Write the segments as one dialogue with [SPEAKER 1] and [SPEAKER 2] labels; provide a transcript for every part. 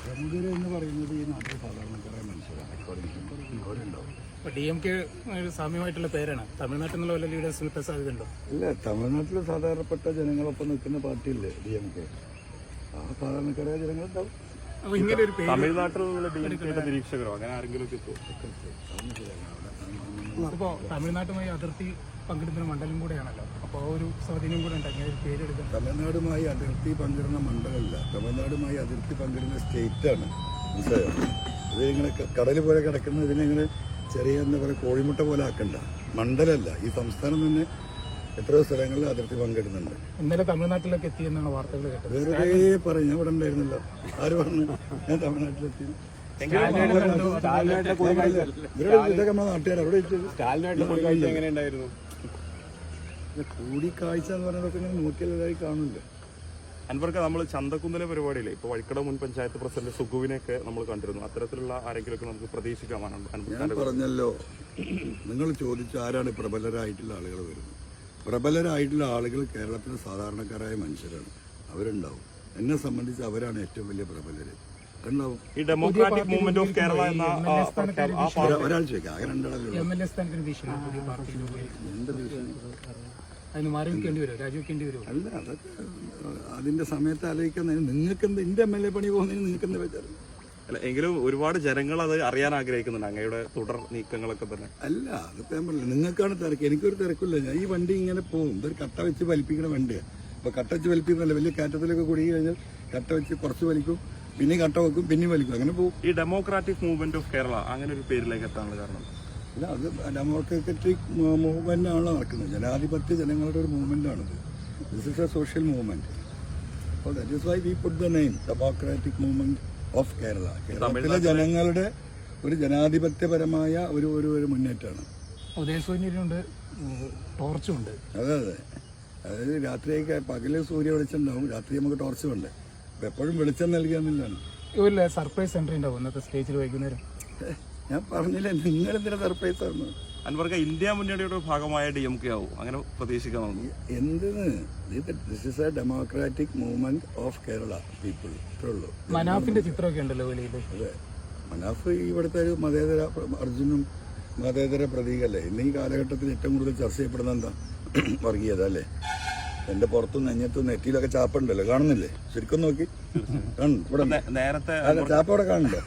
[SPEAKER 1] പ്രമുഖർ എന്ന് പറയുന്നത് ഈ നാട്ടിൽ സാധാരണക്കാരായ മനുഷ്യരാണ്. അവരുണ്ടാവും.
[SPEAKER 2] DMK സാമ്യമായിട്ടുള്ള പേരാണ്. തമിഴ്നാട്ടിൽ നിന്നുള്ള വല്ല ലീഡേഴ്സ് കിട്ടാൻ സാധ്യതയുണ്ടോ?
[SPEAKER 1] ഇല്ല, തമിഴ്നാട്ടിൽ സാധാരണപ്പെട്ട ജനങ്ങളൊപ്പം നിൽക്കുന്ന പാർട്ടിയില്ലേ DMK. ആ സാധാരണക്കാരായ ജനങ്ങളുണ്ടാവും.
[SPEAKER 2] അപ്പൊ ഇങ്ങനെ ഒരു പേര്
[SPEAKER 3] തമിഴ്നാട്ടിലുള്ള DMK നിരീക്ഷകരോ അങ്ങനെ ആരെങ്കിലും
[SPEAKER 2] ഇപ്പോൾ തമിഴ്നാട്ടുമായി അതിർത്തി പങ്കിടുന്ന മണ്ഡലം കൂടെയാണല്ലോ. അപ്പോൾ ആ ഒരു സ്വാധീനം കൂടെ ഉണ്ട് അങ്ങനെ ഒരു പേരെടുക്കുന്നത്.
[SPEAKER 1] തമിഴ്നാടുമായി അതിർത്തി പങ്കിടുന്ന മണ്ഡലമല്ല, തമിഴ്നാടുമായി അതിർത്തി പങ്കിടുന്ന സ്റ്റേറ്റാണ്. മനസ്സിലായോ? അത് ഇങ്ങനെ കടൽ പോലെ കിടക്കുന്ന ഇതിനെങ്ങനെ ചെറിയ എന്താ പറയുക കോഴിമുട്ട പോലെ ആക്കണ്ട. മണ്ഡലമല്ല, ഈ സംസ്ഥാനം തന്നെ എത്രയോ സ്ഥലങ്ങളിൽ അതിർത്തി പങ്കിടുന്നുണ്ട്.
[SPEAKER 2] ഇന്നലെ തമിഴ്നാട്ടിലേക്ക് എത്തിയെന്നാണ് വാർത്തകൾ കേട്ടത്.
[SPEAKER 1] വെറുതെ പറയും, ഞാൻ ഇവിടെ ഉണ്ടായിരുന്നല്ലോ. ആര് പറഞ്ഞു ഞാൻ തമിഴ്നാട്ടിലെത്തി? ഇതൊക്കെ നമ്മളെ നാട്ടുകാർ അവിടെ കൂടിക്കാഴ്ച എന്ന് പറയുന്നതൊക്കെ ഇങ്ങനെ നോക്കിയതായി കാണില്ല.
[SPEAKER 3] അൻവർക്ക് നമ്മൾ ചന്തക്കുന്നിലെ പരിപാടിയില്ലേ ഇപ്പോൾ വഴിക്കട മുൻ പഞ്ചായത്ത് പ്രസിഡന്റ് സുഗുവിനെയൊക്കെ നമ്മൾ കണ്ടിരുന്നു. അത്തരത്തിലുള്ള ആരെങ്കിലുമൊക്കെ നമുക്ക് പ്രതീക്ഷിക്കാമാണോ?
[SPEAKER 1] ഞാൻ പറഞ്ഞല്ലോ, നിങ്ങൾ ചോദിച്ച ആരാണ് പ്രബലരായിട്ടുള്ള ആളുകൾ വരുന്നത്. പ്രബലരായിട്ടുള്ള ആളുകൾ കേരളത്തിലെ സാധാരണക്കാരായ മനുഷ്യരാണ്. അവരുണ്ടാവും. എന്നെ സംബന്ധിച്ച് അവരാണ് ഏറ്റവും വലിയ പ്രബലര്. ഉണ്ടാവും.
[SPEAKER 3] ഈ ഡെമോക്രാറ്റിക് മൂവ്മെന്റ് ഓഫ് കേരള എന്ന
[SPEAKER 1] ഒരാൾ ചോദിക്കാം. ആകെ രണ്ടാളല്ലോ. എന്ത് ഭീഷണി? അല്ല, അതൊക്കെ അതിന്റെ സമയത്ത് ആലോചിക്കാൻ. നിങ്ങൾക്ക് എന്ത് എന്റെ MLA പണി പോകുന്നതിന് നിങ്ങൾക്ക് എന്താ വെച്ചാൽ?
[SPEAKER 3] അല്ല, എങ്കിലും ഒരുപാട് ജനങ്ങൾ അത് അറിയാൻ ആഗ്രഹിക്കുന്നുണ്ട് അങ്ങയുടെ തുടർ നീക്കങ്ങളൊക്കെ തന്നെ.
[SPEAKER 1] അല്ല, അതിപ്പോ ഞാൻ പറഞ്ഞില്ല, നിങ്ങൾക്കാണ് തിരക്ക്, എനിക്കൊരു തിരക്കില്ല. ഞാൻ ഈ വണ്ടി ഇങ്ങനെ പോകും. ഇതൊരു കട്ട വെച്ച് വലിപ്പിക്കുന്ന വണ്ടിയാണ്. അപ്പൊ കട്ട വെച്ച് വലിപ്പിക്കുന്നല്ല, വലിയ കാറ്റത്തിലൊക്കെ കുടുങ്ങി കഴിഞ്ഞാൽ കട്ട വെച്ച് കുറച്ച് വലിക്കും, പിന്നെ കട്ട വെക്കും, പിന്നെ വലിക്കും, അങ്ങനെ പോകും.
[SPEAKER 3] ഈ ഡെമോക്രാറ്റിക് മൂവ്മെന്റ് ഓഫ് കേരള അങ്ങനെ ഒരു പേരിലേക്ക് എത്താനുള്ള കാരണം?
[SPEAKER 1] അല്ല, അത് ഡെമോക്രാറ്റിക് മൂവ്മെന്റ് ആണല്ലോ നടക്കുന്നത്. ജനാധിപത്യ ജനങ്ങളുടെ ഒരു മൂവ്മെന്റ് ആണത്. This is a social movement. അപ്പോൾ that is Y we put the name democratic movement of Kerala. കേരളത്തിലെ ജനങ്ങളുടെ ഒരു ജനാധിപത്യപരമായ ഒരു ഒരു മുന്നേറ്റമാണ്.
[SPEAKER 2] ഉദയസൂര്യനുണ്ട്, ടോർച്ചുണ്ട്.
[SPEAKER 1] അതെ അതെ. അതായത് രാത്രിയൊക്കെ പകല് സൂര്യ വെളിച്ചുണ്ടാവും, രാത്രി നമുക്ക് ടോർച്ച് വേണ്ടേ. അപ്പം എപ്പോഴും വെളിച്ചം നൽകാന്നില്ലാണ്.
[SPEAKER 2] ഇല്ല, സർപ്രൈസ് എൻട്രി ഉണ്ടാവും ഇന്നത്തെ സ്റ്റേജിൽ വൈകുന്നേരം.
[SPEAKER 1] ഞാൻ പറഞ്ഞില്ലേ, നിങ്ങളെന്തിനാ സർപ്രൈസ് ആയിരുന്നു?
[SPEAKER 3] അൻവർക്ക് ഇന്ത്യ മുന്നണിയുടെ ഭാഗമായ DMK ആവും അങ്ങനെ പ്രതീക്ഷിക്കാമെന്ന്.
[SPEAKER 1] എന്തിന്? This is A democratic movement of Kerala people. ഇത്രേ ഉള്ളൂ.
[SPEAKER 2] മനാഫിന്റെ ചിത്രമൊക്കെ ഉണ്ടല്ലോ വെളിയിൽ.
[SPEAKER 1] അതെ, മനാഫ് ഇവിടുത്തെ ഒരു മതേതര അർജുനും മതേതര പ്രതീകല്ലേ. ഇന്ന് ഈ കാലഘട്ടത്തിൽ ഏറ്റവും കൂടുതൽ ചർച്ച ചെയ്യപ്പെടുന്ന എന്താ? വർഗീയത അല്ലേ. എന്റെ പുറത്തും നെഞ്ഞത്തും നെറ്റിയിലൊക്കെ ചാപ്പുണ്ടല്ലോ, കാണുന്നില്ലേ? ശരിക്കും നോക്കി
[SPEAKER 3] നേരത്തെ
[SPEAKER 1] ചാപ്പ അവിടെ കാണില്ല.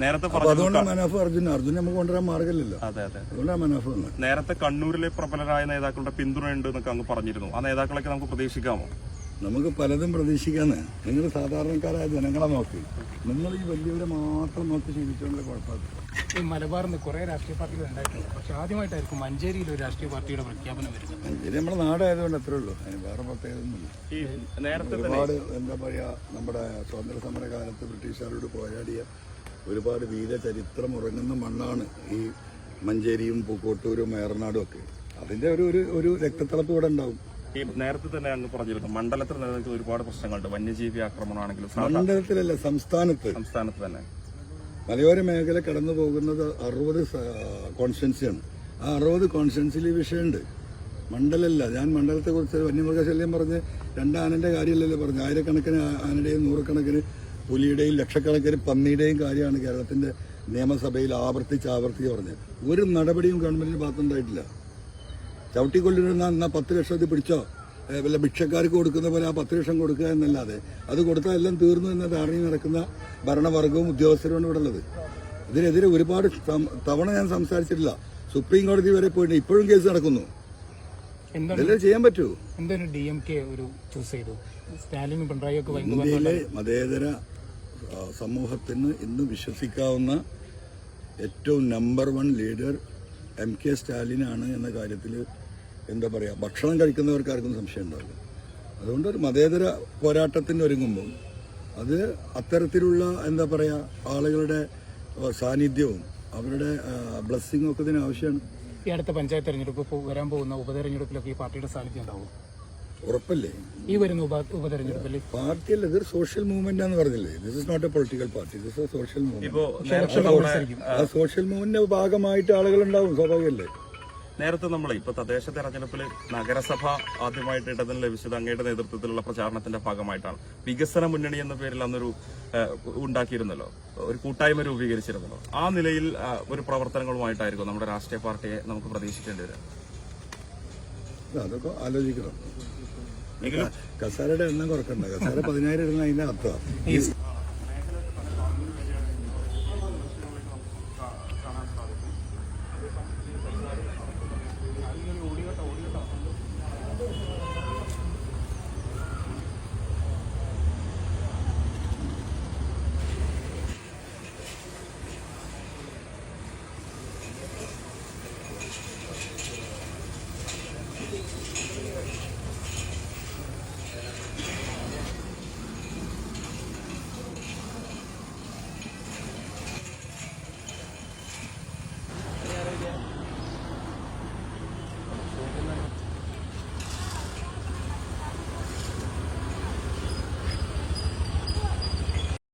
[SPEAKER 3] നേരത്തെ
[SPEAKER 1] അതുകൊണ്ടാണ് മനാഫ് അർജുന നമുക്ക് കൊണ്ടുവരാൻ മാർഗമില്ലല്ലോ. അതുകൊണ്ടാണ് മനാഫ് വന്നത്.
[SPEAKER 3] നേരത്തെ കണ്ണൂരിലെ പ്രബലരായ നേതാക്കളുടെ പിന്തുണയുണ്ട് എന്നൊക്കെ അങ്ങ് പറഞ്ഞിരുന്നു. ആ നേതാക്കളൊക്കെ നമുക്ക് പ്രതീക്ഷിക്കാമോ?
[SPEAKER 1] നമുക്ക് പലതും പ്രതീക്ഷിക്കാന്ന്. നിങ്ങൾ സാധാരണക്കാരായ ജനങ്ങളെ നോക്കി, നിങ്ങൾ ഈ വലിയവരെ മാത്രം നോക്കി ശീലിച്ചുകൊണ്ട് കുഴപ്പമില്ല.
[SPEAKER 2] ഈ മലബാറിൽ നിന്ന് കുറെ രാഷ്ട്രീയ പാർട്ടികൾ ഉണ്ടായിട്ടുണ്ട്. പക്ഷെ ആദ്യമായിട്ടായിരിക്കും മഞ്ചേരിയിൽ ഒരു രാഷ്ട്രീയ പാർട്ടിയുടെ പ്രഖ്യാപനം വരുന്നത്.
[SPEAKER 1] മഞ്ചേരി നമ്മുടെ നാടായതുകൊണ്ട് അത്രേ ഉള്ളൂ. അതിന് വേറെ പ്രത്യേകതയൊന്നുമില്ല. ഒരുപാട് എന്താ പറയാ, നമ്മുടെ സ്വാതന്ത്ര്യ സമര കാലത്ത് ബ്രിട്ടീഷുകാരോട് പോരാടിയ ഒരുപാട് വീരചരിത്രം ഉറങ്ങുന്ന മണ്ണാണ് ഈ മഞ്ചേരിയും പൂക്കോട്ടൂരും ഏറനാടും ഒക്കെ. അതിന്റെ ഒരു രക്തത്തിളപ്പ് ഇവിടെ ഉണ്ടാവും.
[SPEAKER 3] ഈ നേരത്തെ തന്നെ അങ്ങ് പറഞ്ഞിരുന്നു മണ്ഡലത്തിൽ നിലനിൽക്കുന്ന ഒരുപാട് പ്രശ്നങ്ങളുണ്ട്. വന്യജീവി ആക്രമണമാണെങ്കിലും
[SPEAKER 1] മണ്ഡലത്തിലല്ല, സംസ്ഥാനത്ത്
[SPEAKER 3] തന്നെ
[SPEAKER 1] മലയോര മേഖല കടന്നു പോകുന്നത് 60 കോൺസ്റ്റിറ്റ്യൻസിയാണ്. ആ 60 കോൺസ്റ്റിറ്റ്യൻസിൽ ഈ വിഷയമുണ്ട്. മണ്ഡലമല്ല. ഞാൻ മണ്ഡലത്തെക്കുറിച്ച് വന്യമൃഗശല്യം പറഞ്ഞ് 2 ആനന്റെ കാര്യമല്ലല്ലോ പറഞ്ഞു. ആയിരക്കണക്കിന് ആനയുടെയും നൂറുകണക്കിന് പുലിയുടെയും ലക്ഷക്കണക്കിന് പന്നിയുടെയും കാര്യമാണ് കേരളത്തിന്റെ നിയമസഭയിൽ ആവർത്തിച്ച് പറഞ്ഞത്. ഒരു നടപടിയും ഗവൺമെന്റിന്റെ ഭാഗത്തുണ്ടായിട്ടില്ല. ചവിട്ടിക്കൊല്ലിരുന്ന 10 ലക്ഷത്തിൽ പിടിച്ചോ, വല്ല ഭിക്ഷക്കാർക്ക് കൊടുക്കുന്ന പോലെ ആ 10 ലക്ഷം കൊടുക്കുക എന്നല്ലാതെ അത് കൊടുത്താൽ എല്ലാം തീർന്നു എന്ന ധാരണയിൽ നടക്കുന്ന ഭരണവർഗവും ഉദ്യോഗസ്ഥരുമാണ് ഇവിടെ ഉള്ളത്. ഇതിനെതിരെ ഒരുപാട് തവണ ഞാൻ സംസാരിച്ചിട്ടില്ല. സുപ്രീം കോടതി വരെ പോയിട്ട് ഇപ്പോഴും കേസ് നടക്കുന്നു. ഇതെല്ലാം ചെയ്യാൻ പറ്റൂ. ഇന്ത്യയിലെ മതേതര സമൂഹത്തിന് ഇന്ന് വിശ്വസിക്കാവുന്ന ഏറ്റവും നമ്പർ 1 ലീഡർ MK സ്റ്റാലിനാണ് എന്ന കാര്യത്തിൽ എന്താ പറയുക, ഭക്ഷണം കഴിക്കുന്നവർക്ക് ആർക്കും സംശയം ഉണ്ടാവില്ല. അതുകൊണ്ട് ഒരു മതേതര പോരാട്ടത്തിന് ഒരുങ്ങുമ്പോൾ അത് അത്തരത്തിലുള്ള എന്താ പറയുക ആളുകളുടെ സാന്നിധ്യവും അവരുടെ ബ്ലെസ്സിങ്ങും ഒക്കെ ഇതിന് ആവശ്യമാണ്.
[SPEAKER 2] ഈ അടുത്ത പഞ്ചായത്ത് തെരഞ്ഞെടുപ്പ് വരാൻ പോകുന്ന ഉപതെരഞ്ഞെടുപ്പിലൊക്കെ ഈ പാർട്ടിയുടെ സാന്നിധ്യം ഉണ്ടാവും?
[SPEAKER 1] ഉറപ്പല്ലേ?
[SPEAKER 2] ഈ വരുന്ന ഉപതെരഞ്ഞെടുപ്പിൽ
[SPEAKER 1] പാർട്ടിയല്ല, ഇതൊരു സോഷ്യൽ മൂവ്മെന്റ് ആണെന്ന് പറഞ്ഞില്ലേ. This is not a political party, this is a social movement. ആ സോഷ്യൽ മൂവ്മെന്റിന്റെ ഭാഗമായിട്ട് ആളുകൾ ഉണ്ടാവും, സ്വാഭാവികമല്ലേ.
[SPEAKER 3] നേരത്തെ നമ്മൾ ഇപ്പൊ തദ്ദേശ തെരഞ്ഞെടുപ്പിൽ നഗരസഭ ആദ്യമായിട്ട് ഇടതിന് ലഭിച്ചത് അങ്ങയുടെ നേതൃത്വത്തിലുള്ള പ്രചാരണത്തിന്റെ ഭാഗമായിട്ടാണ്. വികസന മുന്നണി എന്ന പേരിൽ അന്നൊരു ഉണ്ടാക്കിയിരുന്നല്ലോ, ഒരു കൂട്ടായ്മ രൂപീകരിച്ചിരുന്നല്ലോ. ആ നിലയിൽ ഒരു പ്രവർത്തനങ്ങളുമായിട്ടായിരിക്കും നമ്മുടെ രാഷ്ട്രീയ പാർട്ടിയെ നമുക്ക് പ്രതീക്ഷിക്കേണ്ടി വരും.
[SPEAKER 1] അതൊക്കെ ആലോചിക്കണം. കസാരയുടെ എണ്ണം കുറക്കണ്ട. കസാര 10,000 ഇടുന്ന അതിന്റെ അർത്ഥം